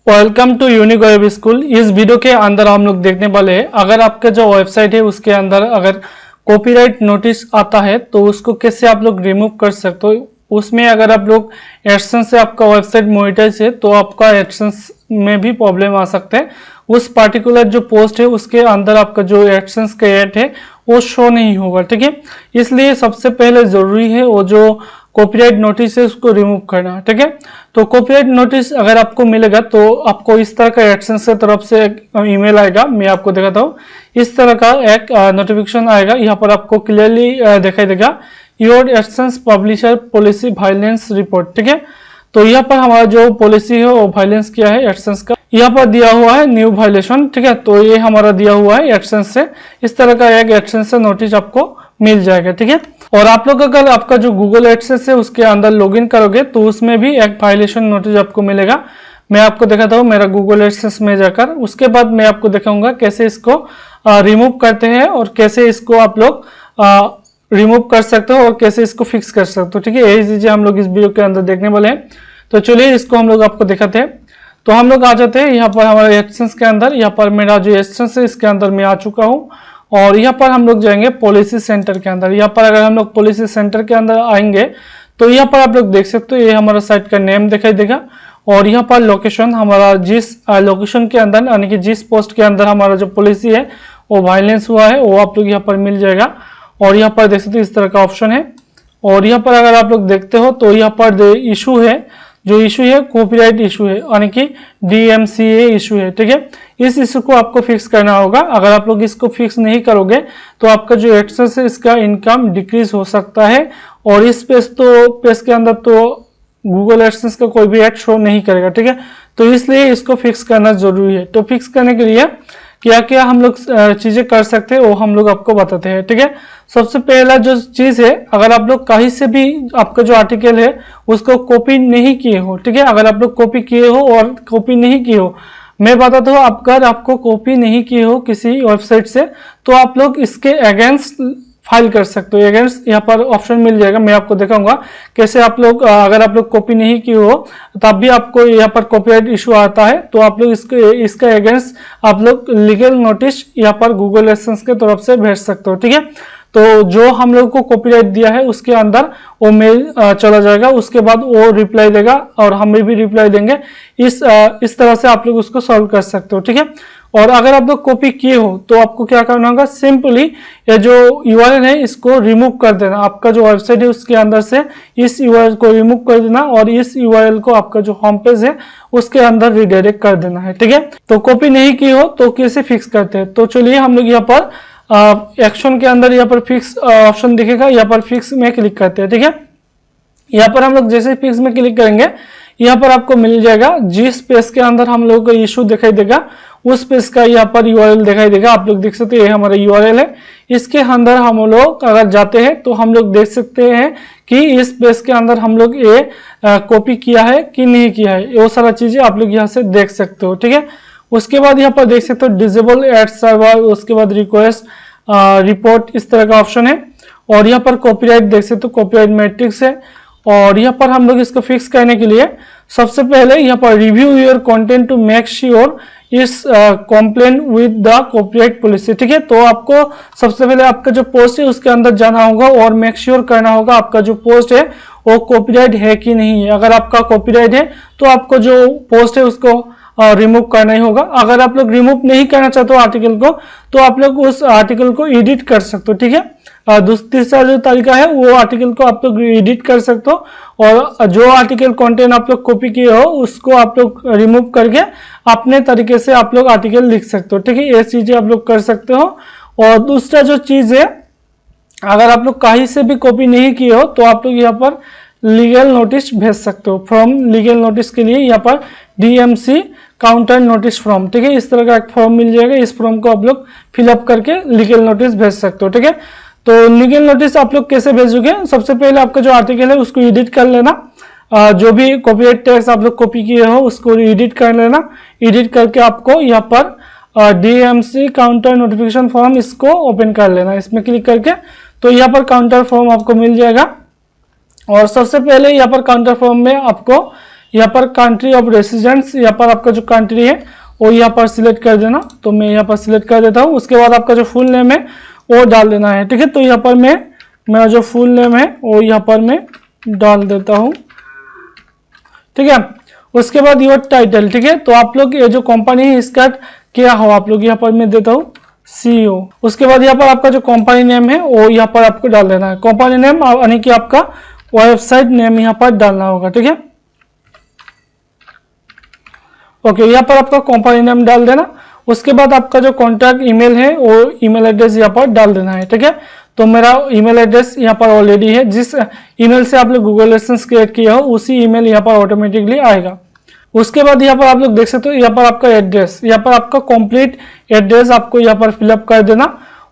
Welcome to unique web school. इस video के अंदर हम लोग देखने वाले हैं, अगर आपका जो वेबसाइट है उसके अंदर अगर कॉपीराइट नोटिस आता है तो उसको कैसे आप लोग रिमूव कर सकते हो। उसमें अगर आप लोग एडसेंस से आपका वेबसाइट मोनेटाइज है तो आपका एडसेंस में भी प्रॉब्लम आ सकते हैं। उस पार्टिकुलर जो पोस्ट है उसके अंदर आपका जो एडसेंस का ऐड है वो शो नहीं होगा, ठीक है। इसलिए सबसे पहले जरूरी है वो जो कॉपीराइट नोटिस है उसको रिमूव करना, ठीक है। तो कॉपीराइट नोटिस अगर आपको मिलेगा तो आपको इस तरह का एडसेंस की तरफ से एक ईमेल आएगा। मैं आपको दिखाता हूँ, इस तरह का एक नोटिफिकेशन आएगा। यहाँ पर आपको क्लियरली दिखाई देगा your AdSense publisher policy violence report, ठीक है। तो यहाँ पर हमारा जो पॉलिसी है वो वायलेंस किया है एडसेंस का, यहाँ पर दिया हुआ है न्यू वायलेशन, ठीक है। तो ये हमारा दिया हुआ है एडसेंस से, इस तरह का एक एडसेंस से नोटिस आपको मिल जाएगा, ठीक है। और आप लोग अगर आपका जो गूगल एडसेंस है उसके अंदर लॉगिन करोगे तो उसमें भी एक वायलेशन नोटिस आपको मिलेगा। मैं आपको दिखाता हूँ मेरा गूगल एडसेंस में जाकर, उसके बाद मैं आपको दिखाऊंगा कैसे इसको रिमूव करते हैं और कैसे इसको आप लोग रिमूव कर सकते हो और कैसे इसको फिक्स कर सकते हो, ठीक है। यही चीजें हम लोग इस वीडियो के अंदर देखने वाले हैं। तो चलिए इसको हम लोग आपको दिखाते हैं। तो हम लोग आ जाते हैं यहाँ पर हमारे एडसेंस के अंदर। यहाँ पर मेरा जो एडसेंस है इसके अंदर मैं आ चुका हूँ और यहाँ पर हम लोग जाएंगे पॉलिसी सेंटर के अंदर। यहाँ पर अगर हम लोग पॉलिसी सेंटर के अंदर आएंगे तो यहाँ पर आप लोग देख सकते हो ये हमारा साइट का नेम दिखाई देगा और यहाँ पर लोकेशन हमारा जिस लोकेशन के अंदर यानी कि जिस पोस्ट के अंदर हमारा जो पॉलिसी है वो वायलेंस हुआ है वो आप लोग यहाँ पर मिल जाएगा। और यहाँ पर देख सकते हो इस तरह का ऑप्शन है। और यहाँ पर अगर आप लोग देखते हो तो यहाँ पर इशू है, जो इशू है कॉपीराइट इशू है यानी कि DMCA इशू है, ठीक है। इस इशू को आपको फिक्स करना होगा। अगर आप लोग इसको फिक्स नहीं करोगे तो आपका जो एडसेंस है इसका इनकम डिक्रीज हो सकता है और इस पेज के अंदर तो गूगल एडसेंस का कोई भी ऐड शो नहीं करेगा, ठीक है। तो इसलिए इसको फिक्स करना जरूरी है। तो फिक्स करने के लिए क्या क्या हम लोग चीजें कर सकते हैं वो हम लोग आपको बताते हैं, ठीक है। सबसे पहला जो चीज है, अगर आप लोग कहीं से भी आपका जो आर्टिकल है उसको कॉपी नहीं किए हो, ठीक है। अगर आप लोग कॉपी किए हो और कॉपी नहीं किए हो, मैं बताता हूँ, अगर आपको कॉपी नहीं किए हो किसी वेबसाइट से तो आप लोग इसके अगेंस्ट फाइल कर सकते हो। अगेंस्ट यहाँ पर ऑप्शन मिल जाएगा, मैं आपको दिखाऊंगा कैसे आप लोग अगर आप लोग कॉपी नहीं किए हो तब भी आपको यहाँ पर कॉपीराइट इशू आता है तो आप लोग इसका अगेंस्ट आप लोग लीगल नोटिस यहाँ पर गूगल एडसेंस के तरफ से भेज सकते हो, ठीक है। तो जो हम लोग को कॉपीराइट दिया है उसके अंदर वो मेल चला जाएगा, उसके बाद वो रिप्लाई देगा और हमें भी रिप्लाई देंगे। इस तरह से आप लोग उसको सॉल्व कर सकते हो, ठीक है। और अगर आप लोग कॉपी किए हो तो आपको क्या करना होगा, सिंपली ये जो URL है इसको रिमूव कर देना। आपका जो वेबसाइट है उसके अंदर से इस URL को रिमूव कर देना और इस URL को आपका जो होम पेज है उसके अंदर रिडायरेक्ट कर देना है, ठीक है। तो कॉपी नहीं की हो तो कैसे फिक्स करते हैं, तो चलिए हम लोग यहाँ पर एक्शन के अंदर यहाँ पर फिक्स ऑप्शन दिखेगा, यहाँ पर फिक्स में क्लिक करते हैं, ठीक है। यहाँ पर हम लोग जैसे फिक्स में क्लिक करेंगे यहाँ पर आपको मिल जाएगा जिस पेज के अंदर हम लोगों को इशू दिखाई देगा उस पेज का यहाँ पर URL दिखाई देगा। आप लोग देख सकते हैं ये हमारा URL है। इसके अंदर हम लोग अगर जाते हैं तो हम लोग देख सकते हैं कि इस पेज के अंदर हम लोग ये कॉपी किया है कि नहीं किया है, वो सारा चीजें आप लोग यहाँ से देख सकते हो, ठीक है। उसके बाद यहाँ पर देख सकते हो डिसेबल एड सर्वर, उसके बाद रिक्वेस्ट रिपोर्ट, इस तरह का ऑप्शन है। और यहाँ पर कॉपीराइट देख सकते हो, कॉपीराइट मैट्रिक्स है। और यहाँ पर हम लोग इसको फिक्स करने के लिए सबसे पहले यहाँ पर review your content to make sure is complain with the copyright policy, ठीक है। तो आपको सबसे पहले आपका जो पोस्ट है उसके अंदर जाना होगा और मेक श्योर करना होगा आपका जो पोस्ट है वो कॉपीराइट है कि नहीं है। अगर आपका कॉपीराइट है तो आपको जो पोस्ट है उसको रिमूव करना ही होगा। अगर आप लोग रिमूव नहीं करना चाहते हो आर्टिकल को तो आप लोग उस आर्टिकल को एडिट कर सकते हो, ठीक है। दूसरा जो तरीका है वो आर्टिकल को आप लोग एडिट कर सकते हो और जो आर्टिकल कंटेंट आप लोग कॉपी किए हो उसको आप लोग रिमूव करके अपने तरीके से आप लोग आर्टिकल लिख सकते हो, ठीक है। ये चीजें आप लोग कर सकते हो। और दूसरा जो चीज है, अगर आप लोग कहीं से भी कॉपी नहीं किए हो तो आप लोग यहाँ पर लीगल नोटिस भेज सकते हो। फ्रॉम लीगल नोटिस के लिए यहाँ पर DMC काउंटर नोटिस फॉर्म, ठीक है। इस तरह का एक फॉर्म मिल जाएगा, इस फॉर्म को आप लोग फिलअप करके लीगल नोटिस भेज सकते हो, ठीक है। तो लीगल नोटिस आप लोग कैसे भेजोगे, सबसे पहले आपका जो आर्टिकल है उसको एडिट कर लेना। जो भी कॉपीराइट टैक्स आप लोग कॉपी किए हो उसको एडिट कर लेना। एडिट करके आपको यहाँ पर DMC काउंटर नोटिफिकेशन फॉर्म इसको ओपन कर लेना। इसमें क्लिक करके तो यहाँ पर काउंटर फॉर्म आपको मिल जाएगा और सबसे पहले यहाँ पर काउंटर फॉर्म में आपको यहाँ पर कंट्री ऑफ रेसिडेंस, यहाँ पर आपका जो कंट्री है वो यहाँ पर सिलेक्ट कर देना। तो मैं यहाँ पर सिलेक्ट कर देता हूँ। उसके बाद आपका जो फुल नेम है वो डाल देना है, ठीक है। तो यहाँ पर मेरा जो फुल नेम है वो यहाँ पर मैं डाल देता हूँ, ठीक है। उसके बाद योर टाइटल, ठीक है। तो आप लोग ये जो कंपनी है इसका क्या हो, आप लोग यहाँ पर मैं देता हूँ CEO। उसके बाद यहाँ पर आपका जो कंपनी नेम है वो यहाँ पर आपको डाल देना है। कंपनी नेम यानी कि आपका वेबसाइट नेम यहाँ पर डालना होगा, ठीक है। ओके, यहाँ पर आपका कंपनी नेम डाल देना। उसके बाद आपका जो कॉन्टैक्ट ईमेल है वो ईमेल एड्रेस यहाँ पर डाल देना है, ठीक है। तो मेरा ईमेल एड्रेस यहाँ पर ऑलरेडी है, जिस ईमेल से आप लोग गूगल एडसेंस क्रिएट किया हो उसी ईमेल यहाँ पर ऑटोमेटिकली आएगा। उसके बाद यहाँ पर आप लोग देख सकते हो, यहाँ पर आपका एड्रेस, यहाँ पर आपका कंप्लीट एड्रेस आपको यहाँ पर फिलअप कर देना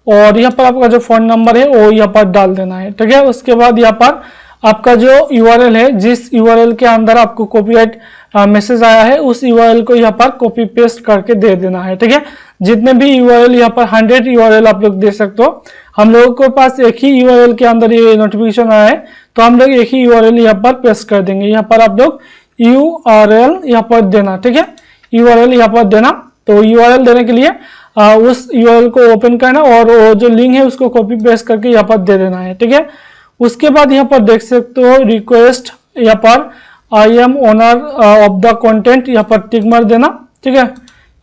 और यहाँ पर आपका जो फोन नंबर है वो यहाँ पर डाल देना है, ठीक है। उसके बाद यहाँ पर आपका जो URL है, जिस URL के अंदर आपको कॉपीराइट मैसेज आया है उस URL को यहाँ पर कॉपी पेस्ट करके दे देना है, ठीक है। जितने भी URL यहाँ पर 100 URL आप लोग दे सकते हो। हम लोगों के पास एक ही URL के अंदर ये नोटिफिकेशन आया है तो हम लोग एक ही URL यहाँ पर पेस्ट कर देंगे। यहाँ पर आप लोग URL यहाँ पर देना, ठीक है। URL यहाँ पर देना। तो URL देने के लिए उस URL को ओपन करना और वो जो लिंक है उसको कॉपी पेस्ट करके यहाँ पर दे देना है, ठीक है। उसके बाद यहाँ पर देख सकते हो रिक्वेस्ट, यहाँ पर I am owner of the content, यहाँ पर टिक मार देना, ठीक है।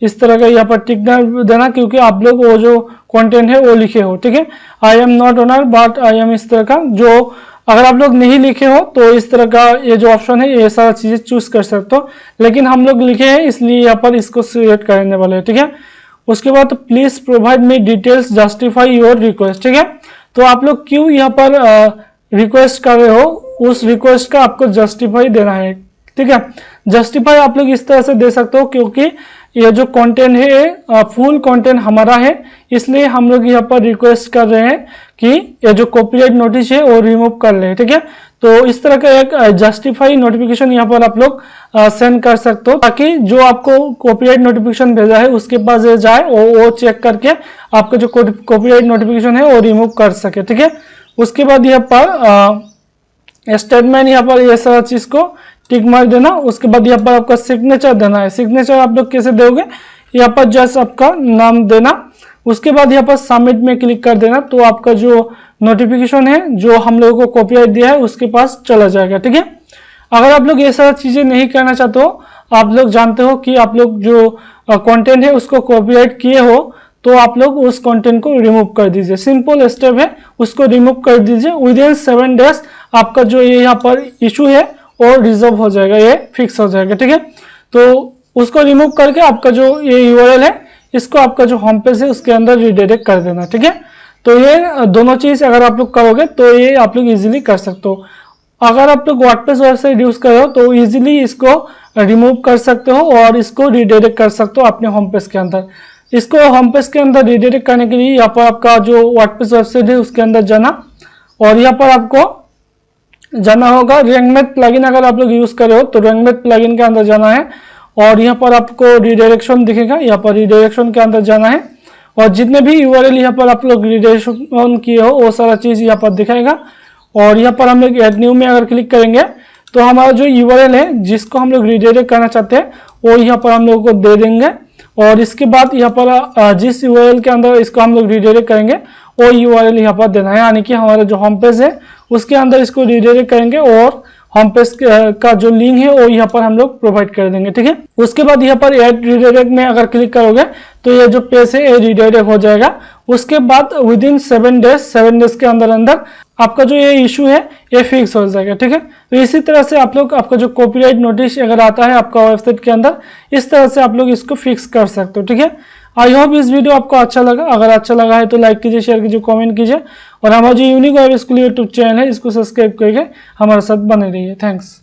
इस तरह का यहाँ पर टिक देना क्योंकि आप लोग वो जो कंटेंट है वो लिखे हो, ठीक है। I am not owner but I am, इस तरह का जो अगर आप लोग नहीं लिखे हो तो इस तरह का ये जो ऑप्शन है ये सारा चीजें चूज कर सकते हो, लेकिन हम लोग लिखे हैं इसलिए यहाँ पर इसको सिलेक्ट करने वाले हैं, ठीक है। उसके बाद please provide me details justify your request, ठीक है। तो आप लोग क्यों यहाँ पर रिक्वेस्ट कर रहे हो उस रिक्वेस्ट का आपको जस्टिफाई देना है, ठीक है। जस्टिफाई आप लोग इस तरह से दे सकते हो क्योंकि ये जो कंटेंट है फुल कंटेंट हमारा है, इसलिए हम लोग यहाँ पर रिक्वेस्ट कर रहे हैं कि ये जो कॉपीराइट नोटिस है वो रिमूव कर ले, ठीक है। तो इस तरह का एक जस्टिफाई नोटिफिकेशन यहाँ पर आप लोग सेंड कर सकते हो ताकि जो आपको कॉपीराइट नोटिफिकेशन भेजा है उसके पास जाए वो चेक करके आपका जो कॉपीराइट नोटिफिकेशन है वो रिमूव कर सके, ठीक है। उसके बाद यहाँ पर स्टेटमेंट, यहाँ पर ये सारा चीज को टिक मार देना। उसके बाद यहाँ पर आपका सिग्नेचर देना है। सिग्नेचर आप लोग कैसे दोगे, यहाँ पर जस्ट आपका नाम देना। उसके बाद यहाँ पर सबमिट में क्लिक कर देना तो आपका जो नोटिफिकेशन है जो हम लोगों को कॉपीराइट दिया है उसके पास चला जाएगा, ठीक है। अगर आप लोग ये सारा चीजें नहीं करना चाहते हो, आप लोग जानते हो कि आप लोग जो कंटेंट है उसको कॉपीराइट किए हो तो आप लोग उस कंटेंट को रिमूव कर दीजिए। सिंपल स्टेप है, उसको रिमूव कर दीजिए। विदिन 7 डेज आपका जो ये यहाँ पर इशू है और रिजॉल्व हो जाएगा, ये फिक्स हो जाएगा, ठीक है। तो उसको रिमूव करके आपका जो ये URL है इसको आपका जो होम पेज है उसके अंदर रिडायरेक्ट कर देना, ठीक है। तो ये दोनों चीज अगर आप लोग करोगे तो ये आप लोग इजीली कर सकते हो। अगर आप लोग वर्डप्रेस वेबसाइट यूज कर रहे हो तो इजीली इसको रिमूव कर सकते हो और इसको रिडायरेक्ट कर सकते हो अपने होम पेज के अंदर। इसको होम पेज के अंदर रिडायरेक्ट करने के लिए यहाँ पर आपका जो वर्डप्रेस वेबसाइट है उसके अंदर जाना और यहाँ पर आपको जाना होगा रैंकमेट प्लगइन। अगर आप लोग यूज कर रहे हो तो रैंकमेट प्लगइन के अंदर जाना है और यहाँ पर आपको रिडायरेक्शन दिखेगा, यहाँ पर रिडायरेक्शन के अंदर जाना है और जितने भी URL यहाँ पर आप लोग रिडायरेक्शन किए हो वो सारा चीज यहाँ पर दिखाएगा। और यहाँ पर हम लोग एड न्यू में अगर क्लिक करेंगे तो हमारा जो URL है जिसको हम लोग रिडायरेक्ट करना चाहते हैं वो यहाँ पर हम लोग को दे देंगे और इसके बाद यहाँ पर जिस URL के अंदर इसको हम लोग रिडायरेक्ट करेंगे वो URL यहाँ पर देना है, यानी कि हमारा जो होम पेज है उसके अंदर इसको रिडायरेक्ट करेंगे और होम पेज का जो लिंक है वो यहाँ पर हम लोग प्रोवाइड कर देंगे, ठीक है। उसके बाद यहाँ पर ऐड रिडायरेक्ट में अगर क्लिक करोगे तो ये जो पेज है ये रिडायरेक्ट हो जाएगा। उसके बाद विदिन 7 डेज के अंदर आपका जो ये इशू है ये फिक्स हो जाएगा, ठीक है। तो इसी तरह से आप लोग आपका जो कॉपीराइट नोटिस अगर आता है आपका वेबसाइट के अंदर, इस तरह से आप लोग इसको फिक्स कर सकते हो, ठीक है। आई होप इस वीडियो आपको अच्छा लगा। अगर अच्छा लगा है तो लाइक कीजिए, शेयर कीजिए, कमेंट कीजिए और हमारा जो unique web school YouTube channel है इसको सब्सक्राइब करके हमारे साथ बने रहिए। थैंक्स।